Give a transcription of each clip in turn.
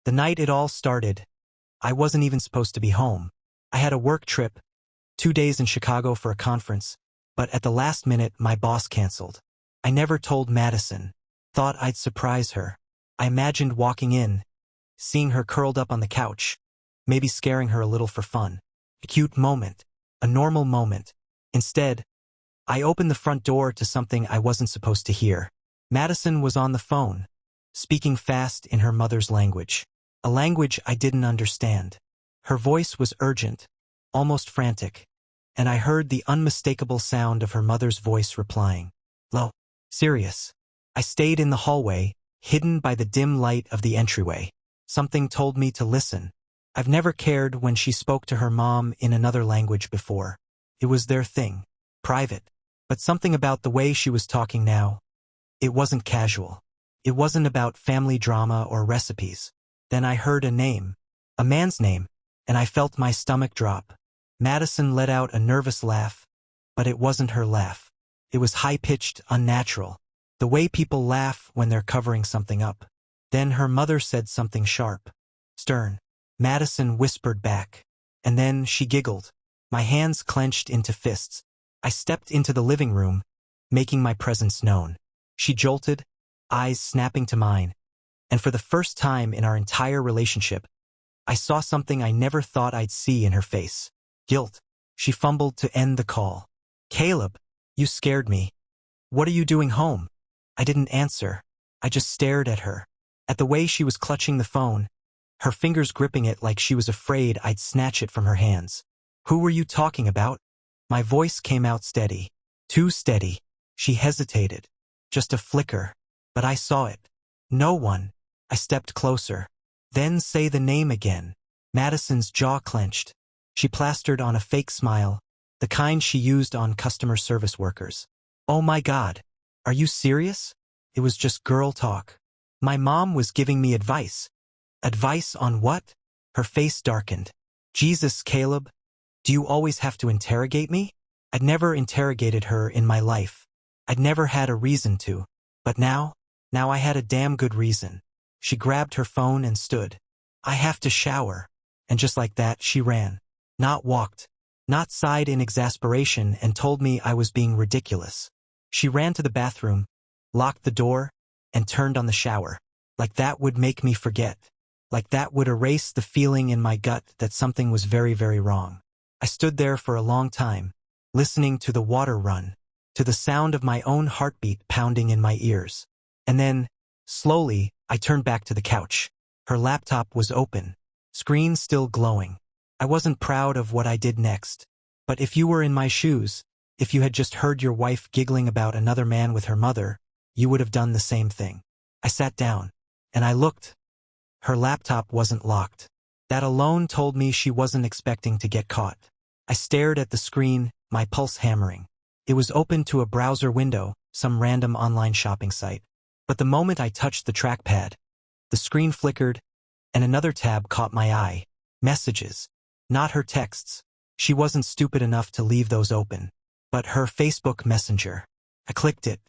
The night it all started, I wasn't even supposed to be home. I had a work trip, 2 days in Chicago for a conference, but at the last minute my boss canceled. I never told Madison. Thought I'd surprise her. I imagined walking in, seeing her curled up on the couch, maybe scaring her a little for fun. A cute moment. A normal moment. Instead, I opened the front door to something I wasn't supposed to hear. Madison was on the phone, speaking fast in her mother's language. A language I didn't understand. Her voice was urgent, almost frantic, and I heard the unmistakable sound of her mother's voice replying. Low. Serious. I stayed in the hallway, hidden by the dim light of the entryway. Something told me to listen. I've never cared when she spoke to her mom in another language before. It was their thing. Private. But something about the way she was talking now. It wasn't casual. It wasn't about family drama or recipes. Then I heard a name. A man's name. And I felt my stomach drop. Madison let out a nervous laugh. But it wasn't her laugh. It was high-pitched, unnatural. The way people laugh when they're covering something up. Then her mother said something sharp. Stern. Madison whispered back. And then she giggled. My hands clenched into fists. I stepped into the living room, making my presence known. She jolted, eyes snapping to mine. And for the first time in our entire relationship, I saw something I never thought I'd see in her face. Guilt. She fumbled to end the call. Caleb, you scared me. What are you doing home? I didn't answer. I just stared at her. At the way she was clutching the phone, her fingers gripping it like she was afraid I'd snatch it from her hands. Who were you talking about? My voice came out steady. Too steady. She hesitated. Just a flicker. But I saw it. No one. I stepped closer. Then say the name again. Madison's jaw clenched. She plastered on a fake smile, the kind she used on customer service workers. Oh my God. Are you serious? It was just girl talk. My mom was giving me advice. Advice on what? Her face darkened. Jesus, Caleb. Do you always have to interrogate me? I'd never interrogated her in my life. I'd never had a reason to. But now I had a damn good reason. She grabbed her phone and stood. I have to shower. And just like that, she ran. Not walked. Not sighed in exasperation and told me I was being ridiculous. She ran to the bathroom, locked the door, and turned on the shower. Like that would make me forget. Like that would erase the feeling in my gut that something was very, very wrong. I stood there for a long time, listening to the water run, to the sound of my own heartbeat pounding in my ears. And then, slowly, I turned back to the couch. Her laptop was open, screen still glowing. I wasn't proud of what I did next. But if you were in my shoes, if you had just heard your wife giggling about another man with her mother, you would have done the same thing. I sat down, and I looked. Her laptop wasn't locked. That alone told me she wasn't expecting to get caught. I stared at the screen, my pulse hammering. It was open to a browser window, some random online shopping site. But the moment I touched the trackpad, the screen flickered, and another tab caught my eye. Messages. Not her texts. She wasn't stupid enough to leave those open. But her Facebook Messenger. I clicked it.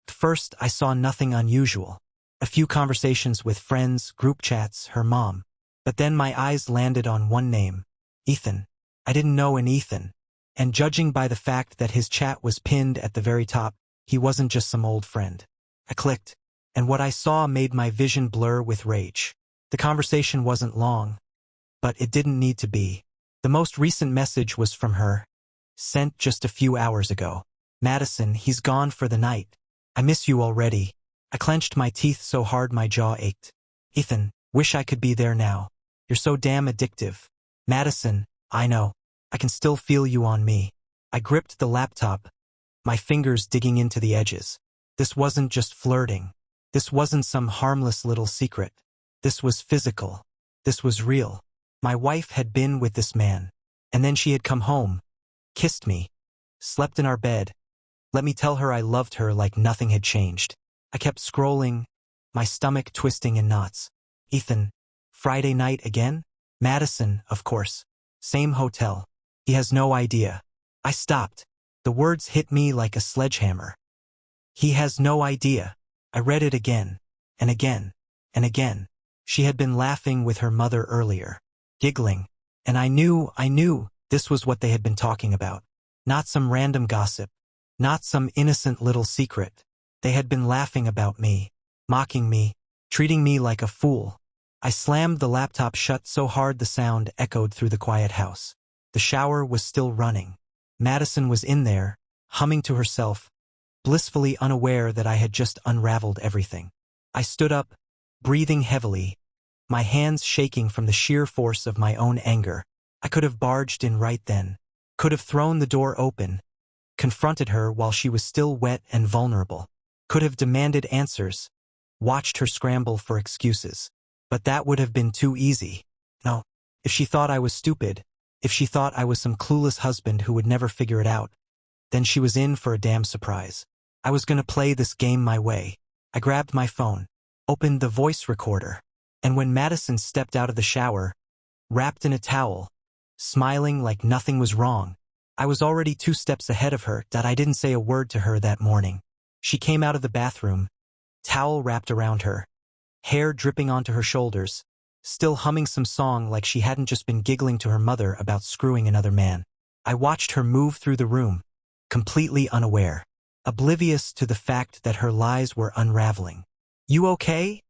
At first, I saw nothing unusual. A few conversations with friends, group chats, her mom. But then my eyes landed on one name. Ethan. I didn't know an Ethan. And judging by the fact that his chat was pinned at the very top, he wasn't just some old friend. I clicked, and what I saw made my vision blur with rage. The conversation wasn't long, but it didn't need to be. The most recent message was from her, sent just a few hours ago. Madison, he's gone for the night. I miss you already. I clenched my teeth so hard my jaw ached. Ethan, wish I could be there now. You're so damn addictive. Madison, I know. I can still feel you on me. I gripped the laptop, my fingers digging into the edges. This wasn't just flirting. This wasn't some harmless little secret. This was physical. This was real. My wife had been with this man. And then she had come home, kissed me, slept in our bed. Let me tell her I loved her like nothing had changed. I kept scrolling, my stomach twisting in knots. Ethan, Friday night again? Madison, of course. Same hotel. He has no idea. I stopped. The words hit me like a sledgehammer. He has no idea. I read it again, and again, and again. She had been laughing with her mother earlier, giggling, and I knew this was what they had been talking about. Not some random gossip, not some innocent little secret. They had been laughing about me, mocking me, treating me like a fool. I slammed the laptop shut so hard the sound echoed through the quiet house. The shower was still running. Madison was in there, humming to herself, blissfully unaware that I had just unraveled everything. I stood up, breathing heavily, my hands shaking from the sheer force of my own anger. I could have barged in right then, could have thrown the door open, confronted her while she was still wet and vulnerable, could have demanded answers, watched her scramble for excuses. But that would have been too easy. No, if she thought I was stupid, if she thought I was some clueless husband who would never figure it out, then she was in for a damn surprise. I was gonna play this game my way. I grabbed my phone, opened the voice recorder, and when Madison stepped out of the shower, wrapped in a towel, smiling like nothing was wrong, I was already 2 steps ahead of her. That I didn't say a word to her that morning. She came out of the bathroom, towel wrapped around her, hair dripping onto her shoulders, still humming some song like she hadn't just been giggling to her mother about screwing another man. I watched her move through the room, completely unaware, oblivious to the fact that her lies were unraveling. "You okay?"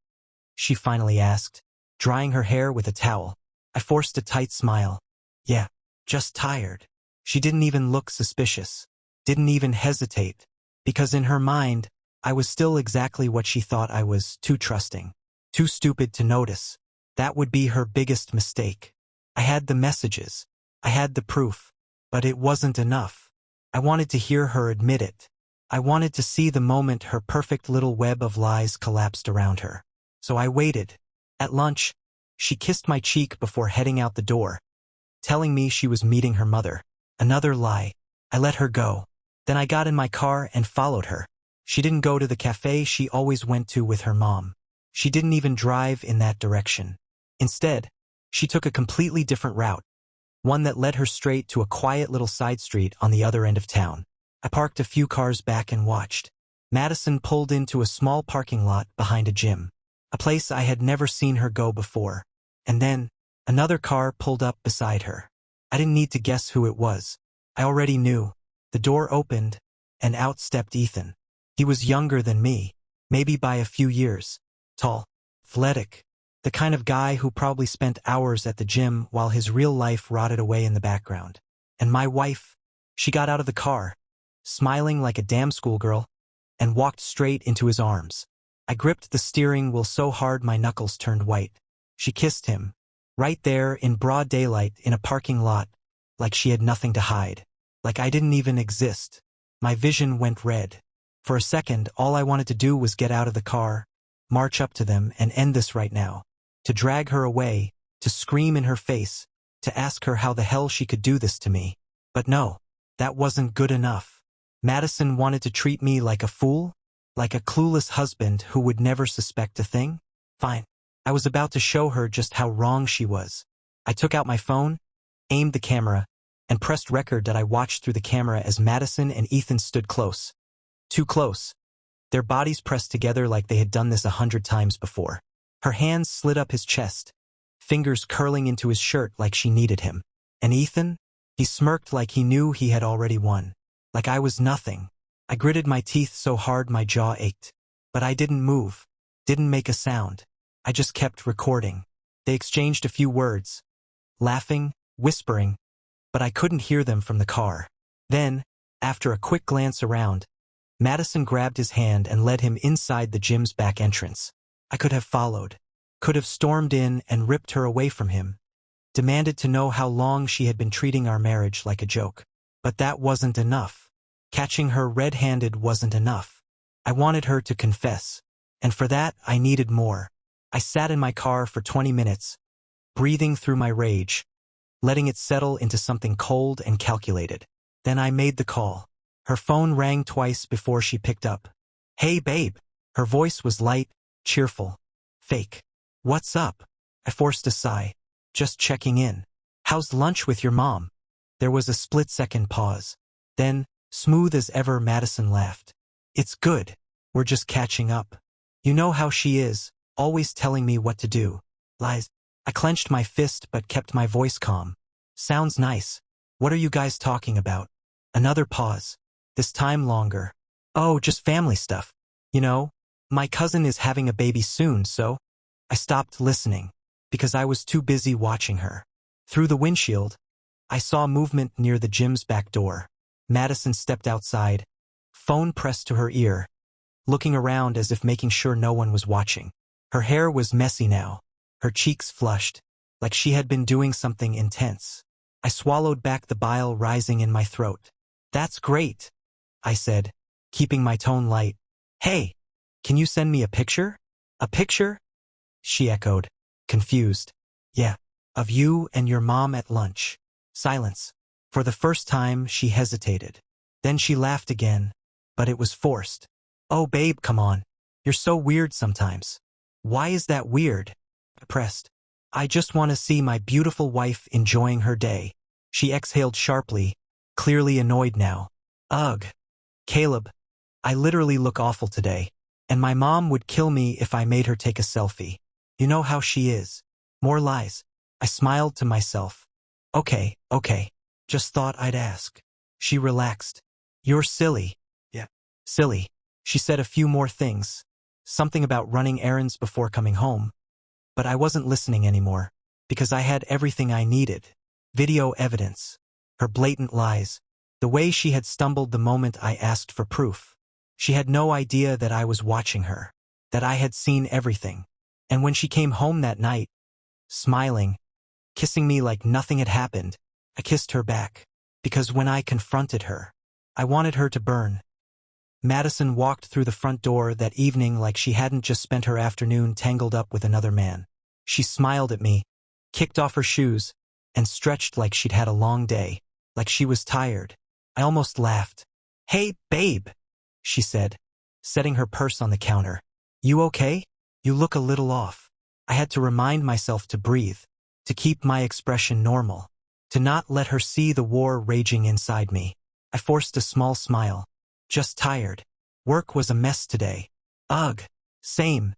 she finally asked, drying her hair with a towel. I forced a tight smile. "Yeah, just tired." She didn't even look suspicious, didn't even hesitate, because in her mind, I was still exactly what she thought I was, too trusting, too stupid to notice. That would be her biggest mistake. I had the messages, I had the proof, but it wasn't enough. I wanted to hear her admit it. I wanted to see the moment her perfect little web of lies collapsed around her. So I waited. At lunch, she kissed my cheek before heading out the door, telling me she was meeting her mother. Another lie. I let her go. Then I got in my car and followed her. She didn't go to the cafe she always went to with her mom. She didn't even drive in that direction. Instead, she took a completely different route, one that led her straight to a quiet little side street on the other end of town. I parked a few cars back and watched. Madison pulled into a small parking lot behind a gym, a place I had never seen her go before. And then, another car pulled up beside her. I didn't need to guess who it was. I already knew. The door opened, and out stepped Ethan. He was younger than me, maybe by a few years. Tall, athletic, the kind of guy who probably spent hours at the gym while his real life rotted away in the background. And my wife, she got out of the car, smiling like a damn schoolgirl, and walked straight into his arms. I gripped the steering wheel so hard my knuckles turned white. She kissed him, right there in broad daylight in a parking lot, like she had nothing to hide, like I didn't even exist. My vision went red. For a second, all I wanted to do was get out of the car, march up to them and end this right now. To drag her away, to scream in her face, to ask her how the hell she could do this to me. But no, that wasn't good enough. Madison wanted to treat me like a fool, like a clueless husband who would never suspect a thing. Fine. I was about to show her just how wrong she was. I took out my phone, aimed the camera, and pressed record. That I watched through the camera as Madison and Ethan stood close. Too close. Their bodies pressed together like they had done this 100 times before. Her hands slid up his chest, fingers curling into his shirt like she needed him. And Ethan? He smirked like he knew he had already won. Like I was nothing. I gritted my teeth so hard my jaw ached. But I didn't move, didn't make a sound. I just kept recording. They exchanged a few words, laughing, whispering, but I couldn't hear them from the car. Then, after a quick glance around, Madison grabbed his hand and led him inside the gym's back entrance. I could have followed, could have stormed in and ripped her away from him, demanded to know how long she had been treating our marriage like a joke. But that wasn't enough. Catching her red-handed wasn't enough. I wanted her to confess, and for that I needed more. I sat in my car for 20 minutes, breathing through my rage, letting it settle into something cold and calculated. Then I made the call. Her phone rang twice before she picked up. "Hey, babe." Her voice was light, cheerful, fake. "What's up?" I forced a sigh. "Just checking in. How's lunch with your mom?" There was a split-second pause. Then, smooth as ever, Madison laughed. "It's good. We're just catching up. You know how she is, always telling me what to do." Lies. I clenched my fist but kept my voice calm. Sounds nice. What are you guys talking about? Another pause. This time longer. Oh, just family stuff. You know, my cousin is having a baby soon, so... I stopped listening, because I was too busy watching her. Through the windshield, I saw movement near the gym's back door. Madison stepped outside, phone pressed to her ear, looking around as if making sure no one was watching. Her hair was messy now, her cheeks flushed, like she had been doing something intense. I swallowed back the bile rising in my throat. That's great, I said, keeping my tone light. Hey, can you send me a picture? A picture? She echoed, confused. Yeah, of you and your mom at lunch. Silence. For the first time, she hesitated. Then she laughed again, but it was forced. Oh, babe, come on. You're so weird sometimes. Why is that weird? I pressed. I just want to see my beautiful wife enjoying her day. She exhaled sharply, clearly annoyed now. Ugh. Caleb, I literally look awful today, and my mom would kill me if I made her take a selfie. You know how she is. More lies. I smiled to myself. Okay. Just thought I'd ask. She relaxed. You're silly. Yeah. Silly. She said a few more things. Something about running errands before coming home. But I wasn't listening anymore, because I had everything I needed. Video evidence. Her blatant lies. The way she had stumbled the moment I asked for proof. She had no idea that I was watching her, that I had seen everything. And when she came home that night, smiling, kissing me like nothing had happened, I kissed her back. Because when I confronted her, I wanted her to burn. Madison walked through the front door that evening like she hadn't just spent her afternoon tangled up with another man. She smiled at me, kicked off her shoes, and stretched like she'd had a long day, like she was tired. I almost laughed. Hey, babe, she said, setting her purse on the counter. You okay? You look a little off. I had to remind myself to breathe, to keep my expression normal, to not let her see the war raging inside me. I forced a small smile. Just tired. Work was a mess today. Ugh. Same.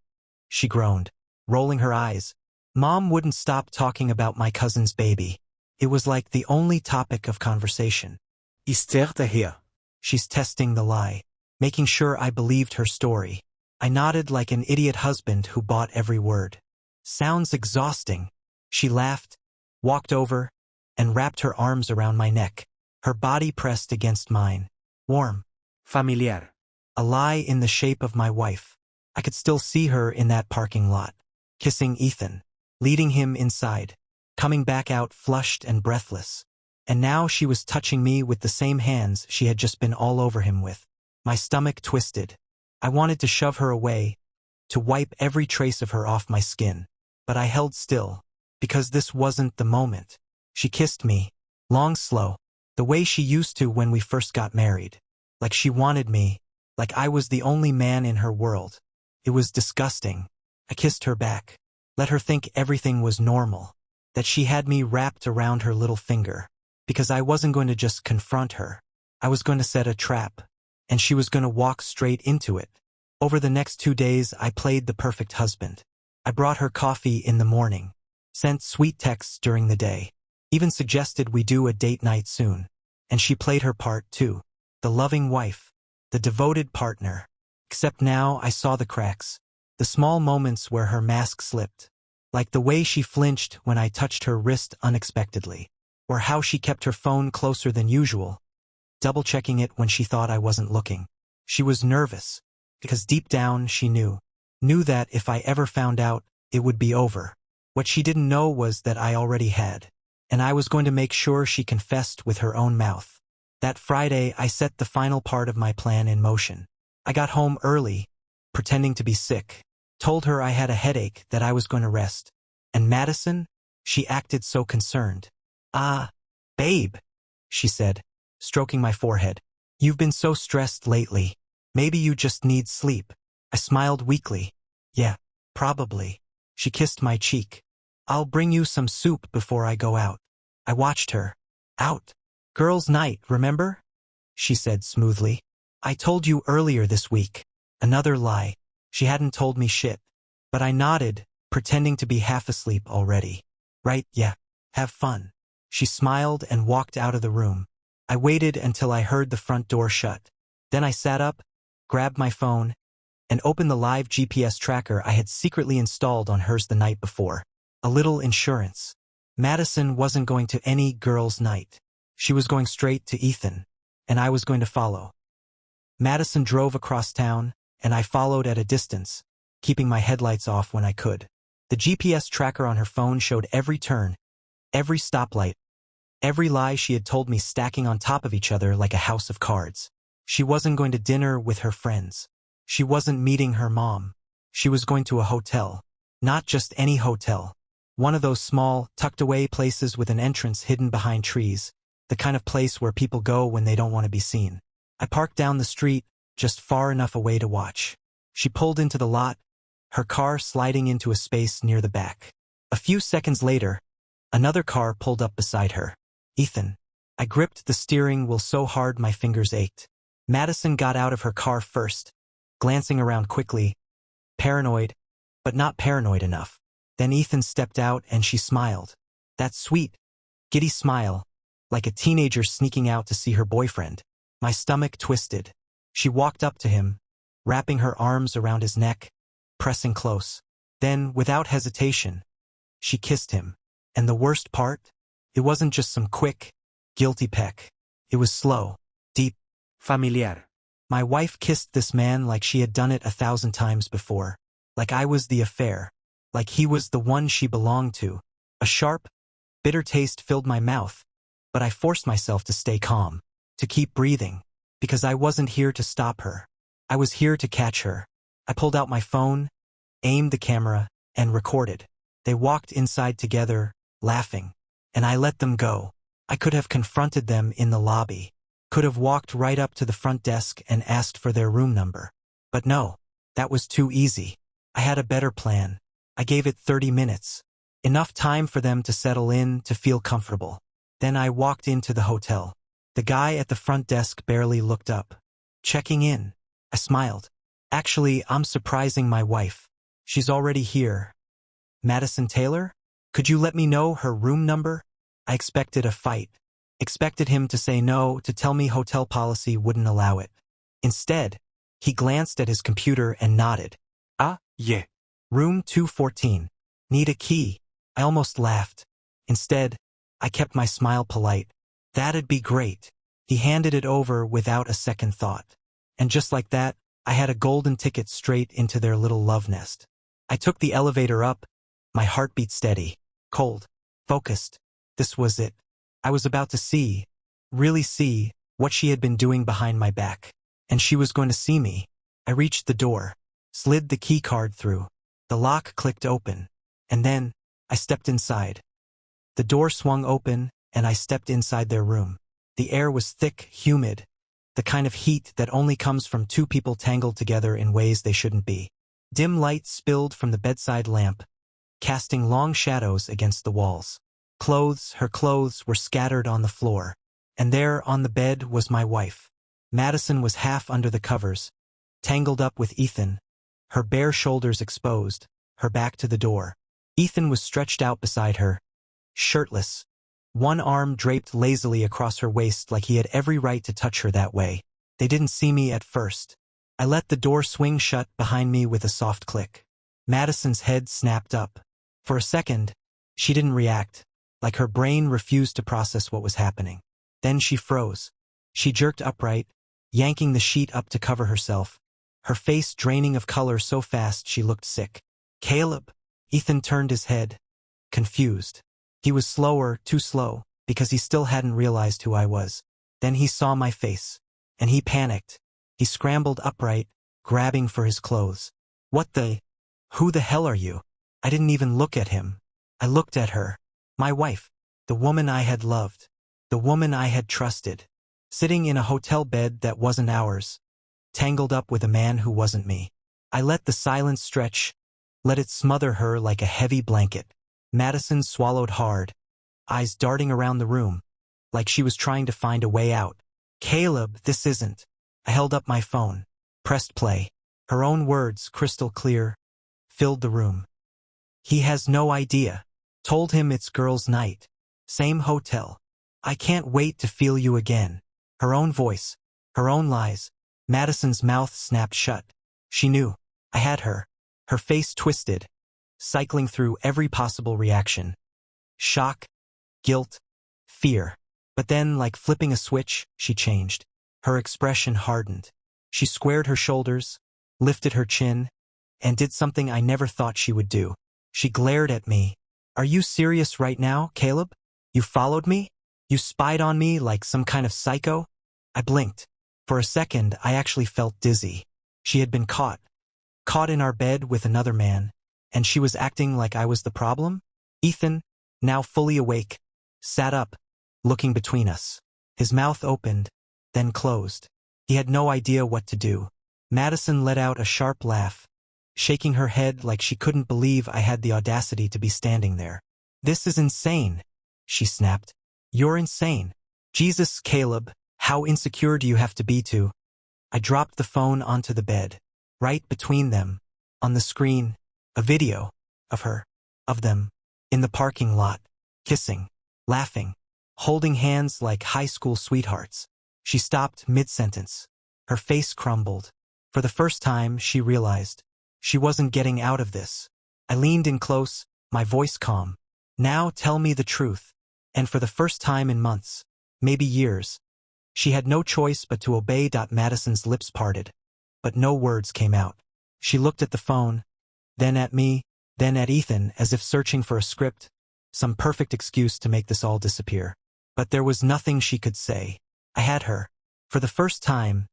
She groaned, rolling her eyes. Mom wouldn't stop talking about my cousin's baby. It was like the only topic of conversation. Is Terta here? She's testing the lie, making sure I believed her story. I nodded like an idiot husband who bought every word. Sounds exhausting. She laughed, walked over, and wrapped her arms around my neck. Her body pressed against mine. Warm. Familiar. A lie in the shape of my wife. I could still see her in that parking lot, kissing Ethan, leading him inside, coming back out flushed and breathless. And now she was touching me with the same hands she had just been all over him with. My stomach twisted. I wanted to shove her away, to wipe every trace of her off my skin. But I held still, because this wasn't the moment. She kissed me, long, slow, the way she used to when we first got married. Like she wanted me, like I was the only man in her world. It was disgusting. I kissed her back, let her think everything was normal, that she had me wrapped around her little finger. Because I wasn't going to just confront her. I was going to set a trap, and she was going to walk straight into it. Over the next 2 days, I played the perfect husband. I brought her coffee in the morning, sent sweet texts during the day, even suggested we do a date night soon. And she played her part too. The loving wife, the devoted partner. Except now I saw the cracks, the small moments where her mask slipped, like the way she flinched when I touched her wrist unexpectedly, or how she kept her phone closer than usual, double-checking it when she thought I wasn't looking. She was nervous, because deep down she knew that if I ever found out, it would be over. What she didn't know was that I already had, and I was going to make sure she confessed with her own mouth. That Friday, I set the final part of my plan in motion. I got home early, pretending to be sick, told her I had a headache, that I was going to rest. And Madison? She acted so concerned. Ah, babe, she said, stroking my forehead. You've been so stressed lately. Maybe you just need sleep. I smiled weakly. Yeah, probably. She kissed my cheek. I'll bring you some soup before I go out. I watched her. Out. Girls' night, remember? She said smoothly. I told you earlier this week. Another lie. She hadn't told me shit. But I nodded, pretending to be half asleep already. Right, yeah. Have fun. She smiled and walked out of the room. I waited until I heard the front door shut. Then I sat up, grabbed my phone, and opened the live GPS tracker I had secretly installed on hers the night before. A little insurance. Madison wasn't going to any girls' night. She was going straight to Ethan, and I was going to follow. Madison drove across town, and I followed at a distance, keeping my headlights off when I could. The GPS tracker on her phone showed every turn, every stoplight, every lie she had told me stacking on top of each other like a house of cards. She wasn't going to dinner with her friends. She wasn't meeting her mom. She was going to a hotel. Not just any hotel. One of those small, tucked-away places with an entrance hidden behind trees, the kind of place where people go when they don't want to be seen. I parked down the street, just far enough away to watch. She pulled into the lot, her car sliding into a space near the back. A few seconds later, another car pulled up beside her. Ethan. I gripped the steering wheel so hard my fingers ached. Madison got out of her car first, glancing around quickly, paranoid, but not paranoid enough. Then Ethan stepped out and she smiled. That sweet, giddy smile, like a teenager sneaking out to see her boyfriend. My stomach twisted. She walked up to him, wrapping her arms around his neck, pressing close. Then, without hesitation, she kissed him. And the worst part? It wasn't just some quick, guilty peck. It was slow, deep, familiar. My wife kissed this man like she had done it 1,000 times before. Like I was the affair. Like he was the one she belonged to. A sharp, bitter taste filled my mouth, but I forced myself to stay calm, to keep breathing, because I wasn't here to stop her. I was here to catch her. I pulled out my phone, aimed the camera, and recorded. They walked inside together, laughing, and I let them go. I could have confronted them in the lobby, could have walked right up to the front desk and asked for their room number. But no, that was too easy. I had a better plan. I gave it 30 minutes. Enough time for them to settle in, to feel comfortable. Then I walked into the hotel. The guy at the front desk barely looked up. Checking in. I smiled. Actually, I'm surprising my wife. She's already here. Madison Taylor? Could you let me know her room number? I expected a fight. Expected him to say no, to tell me hotel policy wouldn't allow it. Instead, he glanced at his computer and nodded. Ah, yeah. Room 214. Need a key. I almost laughed. Instead, I kept my smile polite. That'd be great. He handed it over without a second thought. And just like that, I had a golden ticket straight into their little love nest. I took the elevator up, my heartbeat steady, cold, focused. This was it. I was about to see, really see, what she had been doing behind my back. And she was going to see me. I reached the door, slid the key card through. The lock clicked open, and then I stepped inside. The door swung open, and I stepped inside their room. The air was thick, humid, the kind of heat that only comes from two people tangled together in ways they shouldn't be. Dim light spilled from the bedside lamp, casting long shadows against the walls. Her clothes were scattered on the floor, and there on the bed was my wife. Madison was half under the covers, tangled up with Ethan, her bare shoulders exposed, her back to the door. Ethan was stretched out beside her, shirtless, one arm draped lazily across her waist like he had every right to touch her that way. They didn't see me at first. I let the door swing shut behind me with a soft click. Madison's head snapped up. For a second, she didn't react, like her brain refused to process what was happening. Then she froze. She jerked upright, yanking the sheet up to cover herself, her face draining of color so fast she looked sick. Caleb? Ethan turned his head, confused. He was slower, too slow, because he still hadn't realized who I was. Then he saw my face, and he panicked. He scrambled upright, grabbing for his clothes. What the? Who the hell are you? I didn't even look at him. I looked at her. My wife. The woman I had loved. The woman I had trusted. Sitting in a hotel bed that wasn't ours. Tangled up with a man who wasn't me. I let the silence stretch, let it smother her like a heavy blanket. Madison swallowed hard, eyes darting around the room, like she was trying to find a way out. Caleb, this isn't. I held up my phone, pressed play. Her own words, crystal clear, filled the room. He has no idea. Told him it's girls' night. Same hotel. I can't wait to feel you again. Her own voice. Her own lies. Madison's mouth snapped shut. She knew. I had her. Her face twisted, cycling through every possible reaction. Shock, guilt, fear. But then, like flipping a switch, she changed. Her expression hardened. She squared her shoulders, lifted her chin, and did something I never thought she would do. She glared at me. Are you serious right now, Caleb? You followed me? You spied on me like some kind of psycho? I blinked. For a second, I actually felt dizzy. She had been caught. Caught in our bed with another man, and she was acting like I was the problem? Ethan, now fully awake, sat up, looking between us. His mouth opened, then closed. He had no idea what to do. Madison let out a sharp laugh, shaking her head like she couldn't believe I had the audacity to be standing there. This is insane, she snapped. You're insane. Jesus, Caleb, how insecure do you have to be to? I dropped the phone onto the bed. Right between them, on the screen, a video of her, of them, in the parking lot, kissing, laughing, holding hands like high school sweethearts. She stopped mid-sentence. Her face crumbled. For the first time, she realized she wasn't getting out of this. I leaned in close, my voice calm. Now tell me the truth. And for the first time in months, maybe years, she had no choice but to obey. Madison's lips parted, but no words came out. She looked at the phone, then at me, then at Ethan, as if searching for a script, some perfect excuse to make this all disappear. But there was nothing she could say. I had her. For the first time,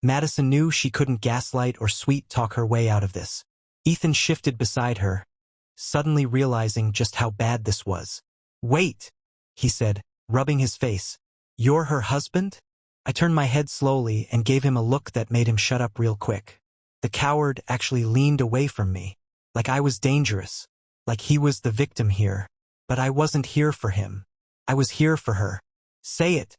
Madison knew she couldn't gaslight or sweet-talk her way out of this. Ethan shifted beside her, suddenly realizing just how bad this was. Wait, he said, rubbing his face. You're her husband? I turned my head slowly and gave him a look that made him shut up real quick. The coward actually leaned away from me, like I was dangerous, like he was the victim here. But I wasn't here for him. I was here for her. Say it,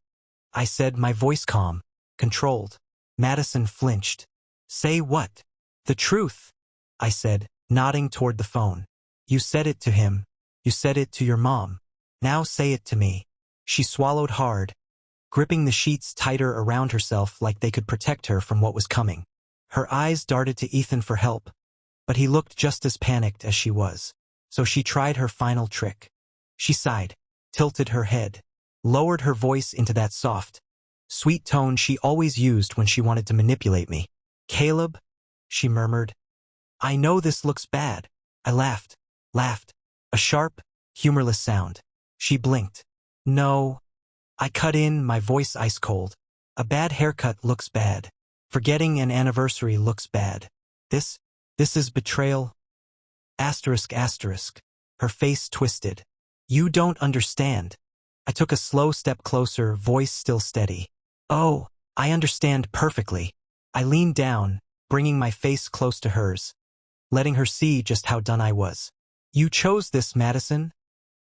I said, my voice calm, controlled. Madison flinched. Say what? The truth, I said, nodding toward the phone. You said it to him. You said it to your mom. Now say it to me. She swallowed hard, gripping the sheets tighter around herself like they could protect her from what was coming. Her eyes darted to Ethan for help, but he looked just as panicked as she was. So she tried her final trick. She sighed, tilted her head, lowered her voice into that soft, sweet tone she always used when she wanted to manipulate me. Caleb, she murmured. I know this looks bad. I laughed, a sharp, humorless sound. She blinked. No. I cut in, my voice ice cold. A bad haircut looks bad. Forgetting an anniversary looks bad. This is betrayal. Asterisk. Her face twisted. You don't understand. I took a slow step closer, voice still steady. Oh, I understand perfectly. I leaned down, bringing my face close to hers, letting her see just how done I was. You chose this, Madison,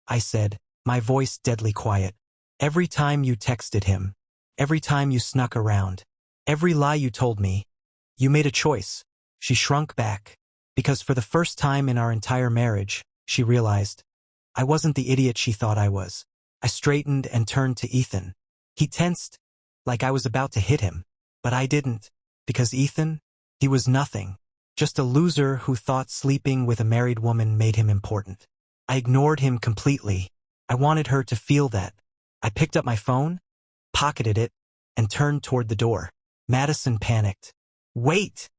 I said, my voice deadly quiet. Every time you texted him, every time you snuck around, every lie you told me, you made a choice. She shrunk back, because for the first time in our entire marriage, she realized I wasn't the idiot she thought I was. I straightened and turned to Ethan. He tensed, like I was about to hit him, but I didn't, because Ethan, he was nothing, just a loser who thought sleeping with a married woman made him important. I ignored him completely. I wanted her to feel that. I picked up my phone, pocketed it, and turned toward the door. Madison panicked. Wait,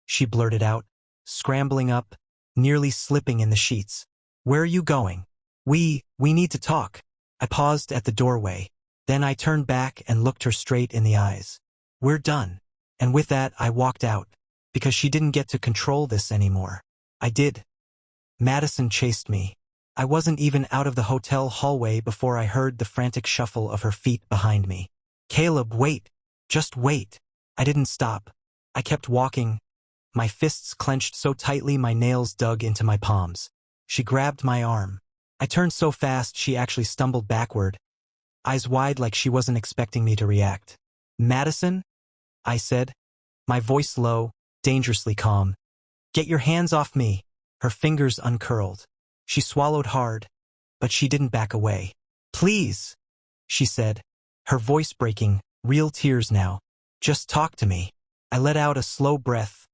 she blurted out, scrambling up, nearly slipping in the sheets. Where are you going? We need to talk. I paused at the doorway. Then I turned back and looked her straight in the eyes. We're done. And with that, I walked out, because she didn't get to control this anymore. I did. Madison chased me. I wasn't even out of the hotel hallway before I heard the frantic shuffle of her feet behind me. Caleb, wait. Just wait. I didn't stop. I kept walking, my fists clenched so tightly my nails dug into my palms. She grabbed my arm. I turned so fast she actually stumbled backward, eyes wide like she wasn't expecting me to react. Madison? I said, my voice low, dangerously calm. Get your hands off me. Her fingers uncurled. She swallowed hard, but she didn't back away. Please, she said, her voice breaking, real tears now. Just talk to me. I let out a slow breath,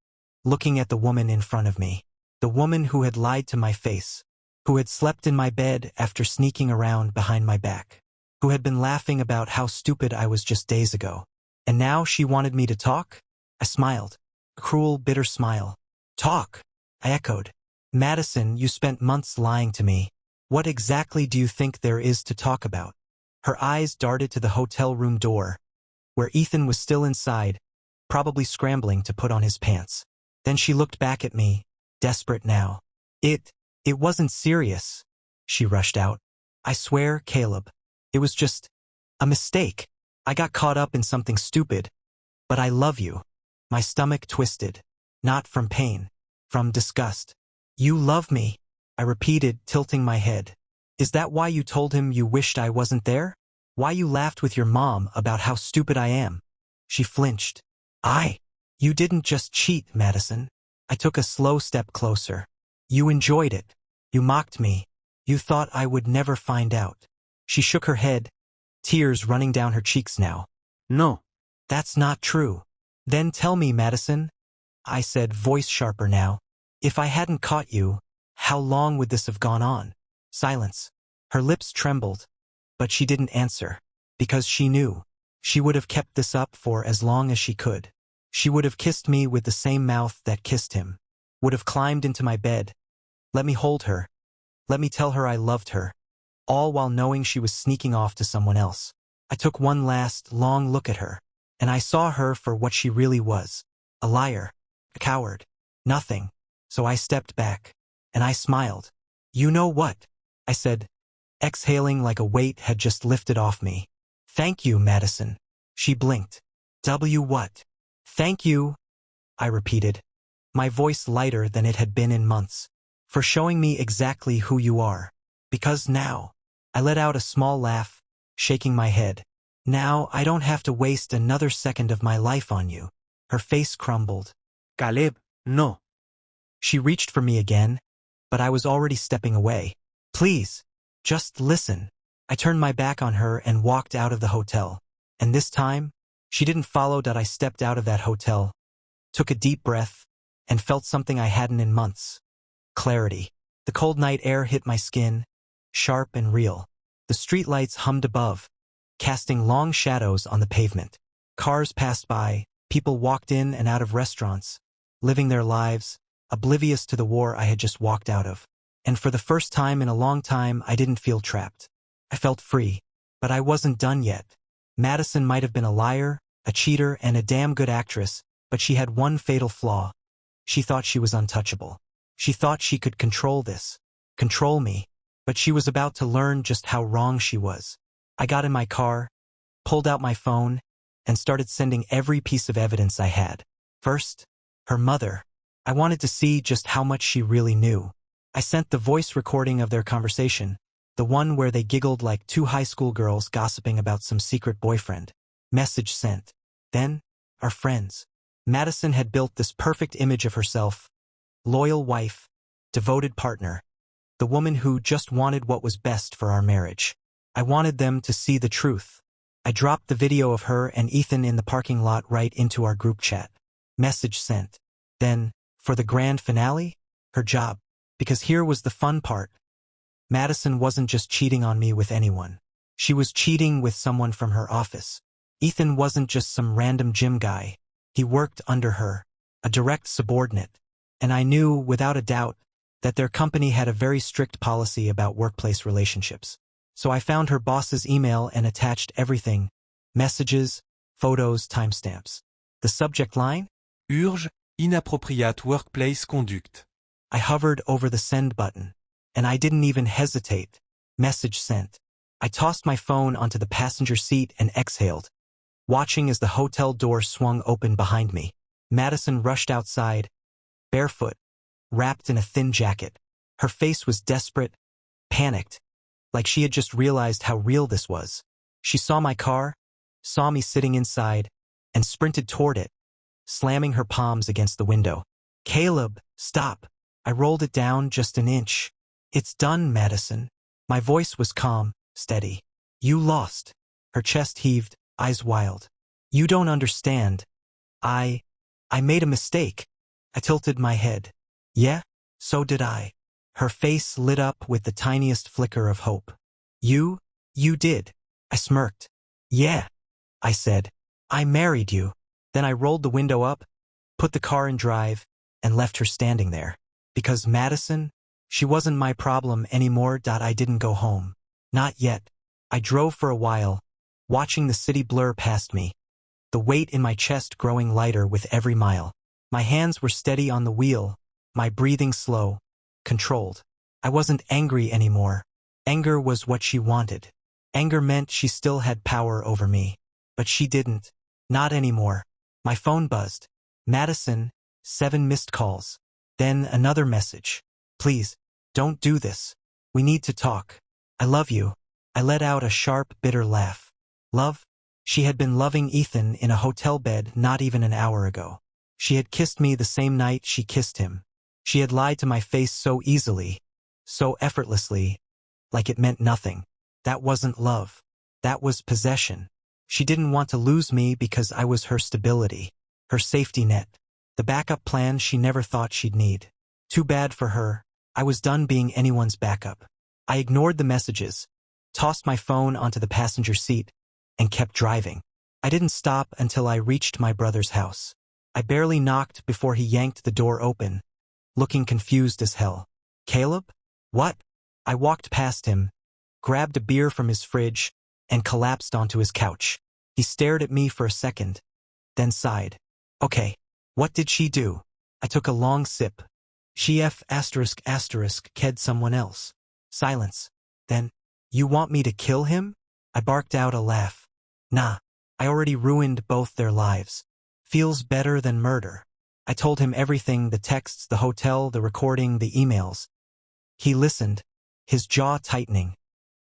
looking at the woman in front of me. The woman who had lied to my face, who had slept in my bed after sneaking around behind my back, who had been laughing about how stupid I was just days ago. And now she wanted me to talk? I smiled. A cruel, bitter smile. Talk, I echoed. Madison, you spent months lying to me. What exactly do you think there is to talk about? Her eyes darted to the hotel room door, where Ethan was still inside, probably scrambling to put on his pants. Then she looked back at me, desperate now. It wasn't serious, she rushed out. I swear, Caleb, it was just a mistake. I got caught up in something stupid. But I love you. My stomach twisted. Not from pain, from disgust. You love me, I repeated, tilting my head. Is that why you told him you wished I wasn't there? Why you laughed with your mom about how stupid I am? She flinched. You didn't just cheat, Madison. I took a slow step closer. You enjoyed it. You mocked me. You thought I would never find out. She shook her head, tears running down her cheeks now. No. That's not true. Then tell me, Madison, I said, voice sharper now. If I hadn't caught you, how long would this have gone on? Silence. Her lips trembled, but she didn't answer, because she knew. She would have kept this up for as long as she could. She would have kissed me with the same mouth that kissed him, would have climbed into my bed. Let me hold her. Let me tell her I loved her, all while knowing she was sneaking off to someone else. I took one last, long look at her, and I saw her for what she really was. A liar, a coward, nothing. So I stepped back, and I smiled. You know what? I said, exhaling like a weight had just lifted off me. Thank you, Madison. She blinked. What? Thank you, I repeated, my voice lighter than it had been in months, for showing me exactly who you are. Because now, I let out a small laugh, shaking my head. Now I don't have to waste another second of my life on you. Her face crumbled. Caleb, no. She reached for me again, but I was already stepping away. Please, just listen. I turned my back on her and walked out of the hotel. And this time, she didn't follow. I stepped out of that hotel, took a deep breath, and felt something I hadn't in months. Clarity. The cold night air hit my skin, sharp and real. The streetlights hummed above, casting long shadows on the pavement. Cars passed by, people walked in and out of restaurants, living their lives, oblivious to the war I had just walked out of. And for the first time in a long time, I didn't feel trapped. I felt free, but I wasn't done yet. Madison might have been a liar, a cheater, and a damn good actress, but she had one fatal flaw. She thought she was untouchable. She thought she could control this, control me, but she was about to learn just how wrong she was. I got in my car, pulled out my phone, and started sending every piece of evidence I had. First, her mother. I wanted to see just how much she really knew. I sent the voice recording of their conversation, the one where they giggled like two high school girls gossiping about some secret boyfriend. Message sent. Then, our friends. Madison had built this perfect image of herself. Loyal wife, devoted partner, the woman who just wanted what was best for our marriage. I wanted them to see the truth. I dropped the video of her and Ethan in the parking lot right into our group chat. Message sent. Then, for the grand finale, her job. Because here was the fun part. Madison wasn't just cheating on me with anyone. She was cheating with someone from her office. Ethan wasn't just some random gym guy. He worked under her, a direct subordinate. And I knew, without a doubt, that their company had a very strict policy about workplace relationships. So I found her boss's email and attached everything: messages, photos, timestamps. The subject line? Urge, inappropriate workplace conduct. I hovered over the send button, and I didn't even hesitate. Message sent. I tossed my phone onto the passenger seat and exhaled, watching as the hotel door swung open behind me. Madison rushed outside, barefoot, wrapped in a thin jacket. Her face was desperate, panicked, like she had just realized how real this was. She saw my car, saw me sitting inside, and sprinted toward it, slamming her palms against the window. Caleb, stop. I rolled it down just an inch. It's done, Madison. My voice was calm, steady. You lost. Her chest heaved, eyes wild. You don't understand. I made a mistake. I tilted my head. Yeah, so did I. Her face lit up with the tiniest flicker of hope. You did. I smirked. Yeah, I said. I married you. Then I rolled the window up, put the car in drive, and left her standing there. Because Madison, she wasn't my problem anymore. I didn't go home. Not yet. I drove for a while, watching the city blur past me, the weight in my chest growing lighter with every mile. My hands were steady on the wheel, my breathing slow, controlled. I wasn't angry anymore. Anger was what she wanted. Anger meant she still had power over me. But she didn't. Not anymore. My phone buzzed. Madison, 7 missed calls. Then another message. Please, don't do this. We need to talk. I love you. I let out a sharp, bitter laugh. Love? She had been loving Ethan in a hotel bed not even an hour ago. She had kissed me the same night she kissed him. She had lied to my face so easily, so effortlessly, like it meant nothing. That wasn't love. That was possession. She didn't want to lose me because I was her stability, her safety net, the backup plan she never thought she'd need. Too bad for her. I was done being anyone's backup. I ignored the messages, tossed my phone onto the passenger seat, and kept driving. I didn't stop until I reached my brother's house. I barely knocked before he yanked the door open, looking confused as hell. Caleb? What? I walked past him, grabbed a beer from his fridge, and collapsed onto his couch. He stared at me for a second, then sighed. Okay, what did she do? I took a long sip. She ked someone else. Silence. Then, you want me to kill him? I barked out a laugh. Nah, I already ruined both their lives. Feels better than murder. I told him everything, the texts, the hotel, the recording, the emails. He listened, his jaw tightening,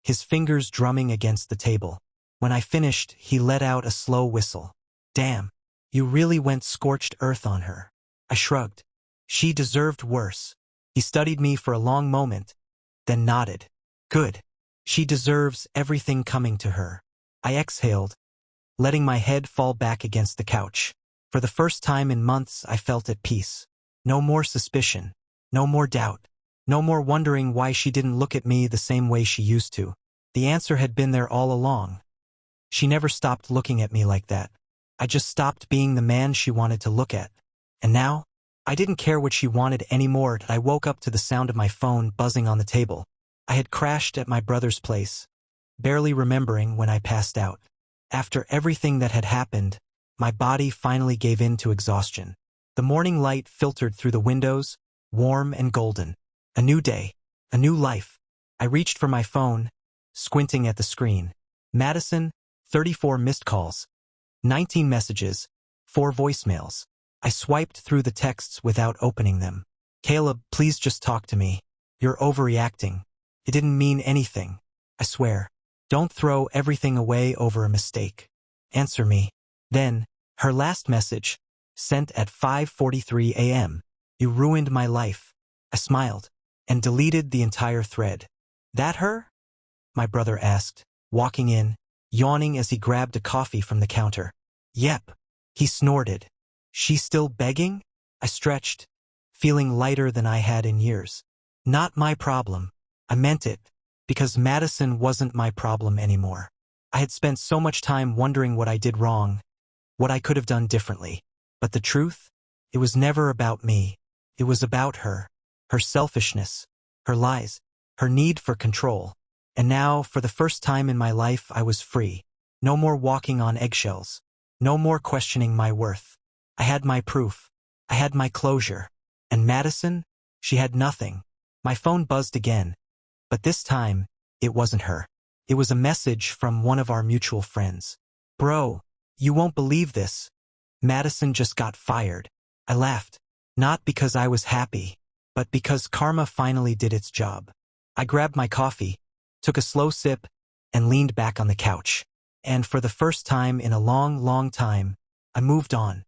his fingers drumming against the table. When I finished, he let out a slow whistle. Damn, you really went scorched earth on her. I shrugged. She deserved worse. He studied me for a long moment, then nodded. Good. She deserves everything coming to her. I exhaled, letting my head fall back against the couch. For the first time in months, I felt at peace. No more suspicion. No more doubt. No more wondering why she didn't look at me the same way she used to. The answer had been there all along. She never stopped looking at me like that. I just stopped being the man she wanted to look at. And now, I didn't care what she wanted anymore. I woke up to the sound of my phone buzzing on the table. I had crashed at my brother's place, barely remembering when I passed out. After everything that had happened, my body finally gave in to exhaustion. The morning light filtered through the windows, warm and golden. A new day, a new life. I reached for my phone, squinting at the screen. Madison, 34 missed calls, 19 messages, 4 voicemails. I swiped through the texts without opening them. Caleb, please just talk to me. You're overreacting. It didn't mean anything. I swear. Don't throw everything away over a mistake. Answer me. Then, her last message, sent at 5:43 a.m. You ruined my life. I smiled, and deleted the entire thread. That her? My brother asked, walking in, yawning as he grabbed a coffee from the counter. Yep. He snorted. She still begging? I stretched, feeling lighter than I had in years. Not my problem. I meant it, because Madison wasn't my problem anymore. I had spent so much time wondering what I did wrong, what I could have done differently. But the truth? It was never about me. It was about her. Her selfishness, her lies, her need for control. And now, for the first time in my life, I was free. No more walking on eggshells. No more questioning my worth. I had my proof. I had my closure. And Madison? She had nothing. My phone buzzed again. But this time, it wasn't her. It was a message from one of our mutual friends. Bro, you won't believe this. Madison just got fired. I laughed. Not because I was happy, but because karma finally did its job. I grabbed my coffee, took a slow sip, and leaned back on the couch. And for the first time in a long, long time, I moved on.